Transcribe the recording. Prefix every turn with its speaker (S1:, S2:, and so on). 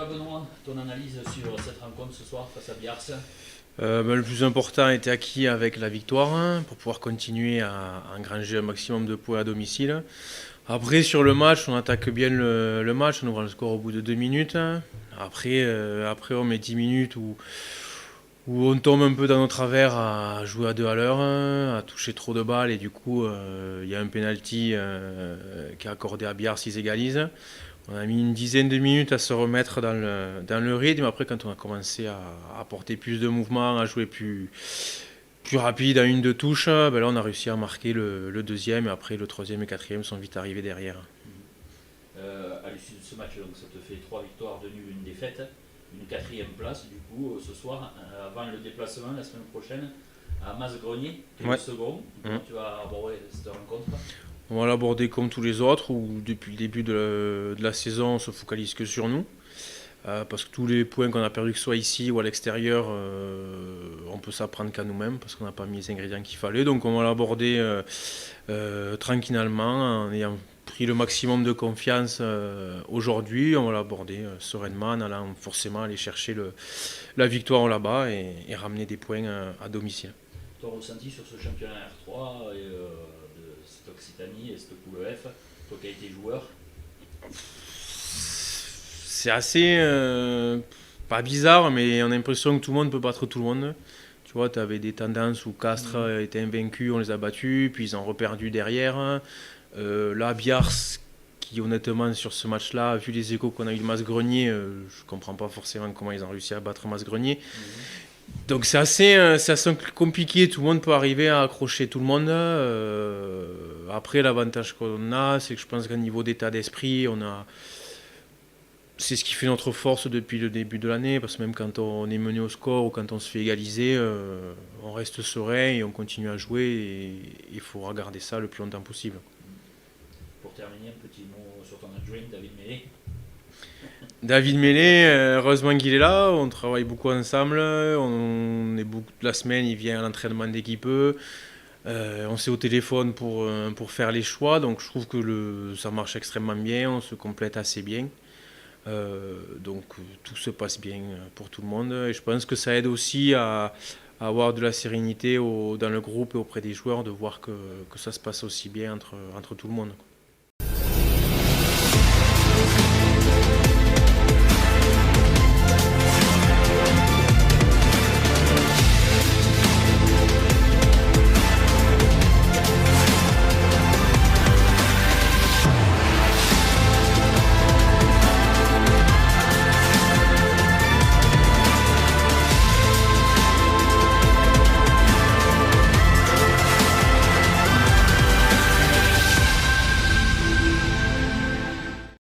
S1: Benoît, ton analyse sur cette rencontre ce soir face à Biars?
S2: Le plus important était acquis avec la victoire pour pouvoir continuer à engranger un maximum de points à domicile. Après, sur le match, on attaque bien le match, on ouvre le score au bout de 2 minutes. Après on met 10 minutes où on tombe un peu dans nos travers à jouer à 2 à l'heure, à toucher trop de balles et du coup, il y a un penalty qui est accordé à Biars, ils égalisent. On a mis une dizaine de minutes à se remettre dans le rythme. Après, quand on a commencé à apporter plus de mouvement, à jouer plus rapide à une de touche, ben là on a réussi à marquer le deuxième. Et après, le troisième et quatrième sont vite arrivés derrière.
S1: À l'issue de ce match, donc, ça te fait 3 victoires de nul, une défaite, une quatrième place du coup ce soir, avant le déplacement la semaine prochaine à Masgrenier, qui est
S2: Ouais.
S1: le second. Comment tu vas aborder cette rencontre?
S2: On va l'aborder comme tous les autres, où depuis le début de la saison, on se focalise que sur nous. Parce que tous les points qu'on a perdus, que ce soit ici ou à l'extérieur, on peut s'apprendre qu'à nous-mêmes, parce qu'on n'a pas mis les ingrédients qu'il fallait. Donc on va l'aborder tranquillement, en ayant pris le maximum de confiance aujourd'hui. On va l'aborder sereinement, en allant forcément aller chercher la victoire là-bas et ramener des points à domicile.
S1: Ton ressenti sur ce championnat R3 de cette Occitanie et cette poule F, toi qui as été joueur?
S2: C'est assez, pas bizarre, mais on a l'impression que tout le monde peut battre tout le monde. Tu vois, tu avais des tendances où Castres était invaincu, on les a battus, puis ils ont reperdu derrière. Là, Biars, qui honnêtement sur ce match-là, vu les échos qu'on a eu de Masgrenier, je comprends pas forcément comment ils ont réussi à battre Masgrenier. Donc c'est assez compliqué, tout le monde peut arriver à accrocher tout le monde. Après, l'avantage qu'on a, c'est que je pense qu'à niveau d'état d'esprit, c'est ce qui fait notre force depuis le début de l'année, parce que même quand on est mené au score ou quand on se fait égaliser, on reste serein et on continue à jouer et il faudra garder ça le plus longtemps possible.
S1: Pour terminer, un petit mot sur ton adjoint, David Mélé.
S2: David Mélé, heureusement qu'il est là, on travaille beaucoup ensemble, on est beaucoup de la semaine, il vient à l'entraînement dès qu'il peut. On s'est au téléphone pour faire les choix, donc je trouve que ça marche extrêmement bien, on se complète assez bien. Donc tout se passe bien pour tout le monde et je pense que ça aide aussi à avoir de la sérénité dans le groupe et auprès des joueurs de voir que ça se passe aussi bien entre tout le monde.